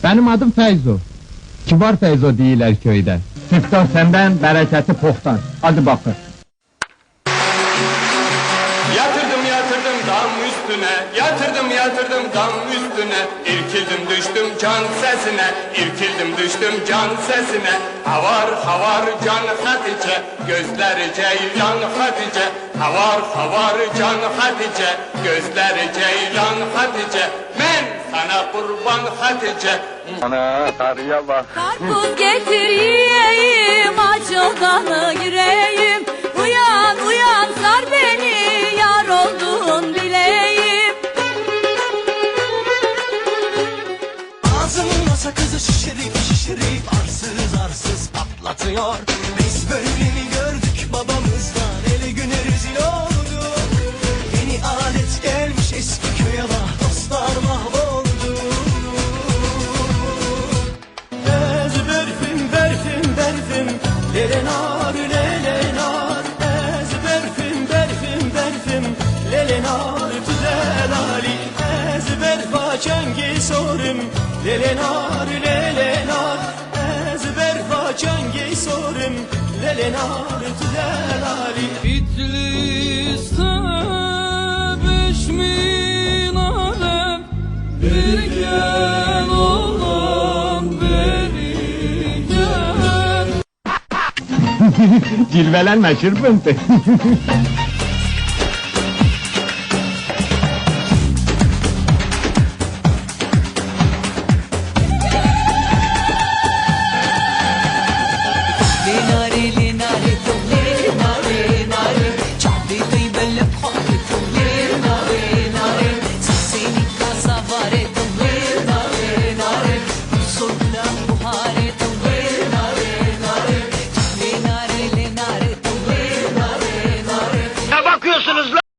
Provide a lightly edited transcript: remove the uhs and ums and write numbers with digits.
Benim adım Feyzo. Kibar Feyzo değiller köyde. Siftah senden, bereketi pohtan. Hadi bakın. Yatırdım dam üstüne, yatırdım dam üstüne. İrkildim düştüm can sesine, irkildim düştüm can sesine. Havar can Hatice, gözleri ceylan Hatice. Havar can Hatice, gözleri ceylan Hatice. Men sana kurban Hatice. Ana karıya bak. Karpuz getir yiyeyim, aç odanı gireyim. Uyan uyan sar beni, yar oldun bileyim. Ağzımda sakızı şişirip arsız patlatıyor. Biz böyle mi gördük babamızdan, eli güne rezil olduk. Yeni alet gelmiş eski köye, vah dostlar mahvoldu. Ez berfim lelenar lelenar. Ez berfim lelenar güzel Ali. Ez berfa çengi sorum lelenar lelenar. Ez berfa çengi sorum lelenar güzel Ali. Bitlis'te 5000 alem, bir gel olan beri gel. Cilvelenme şırpıntı.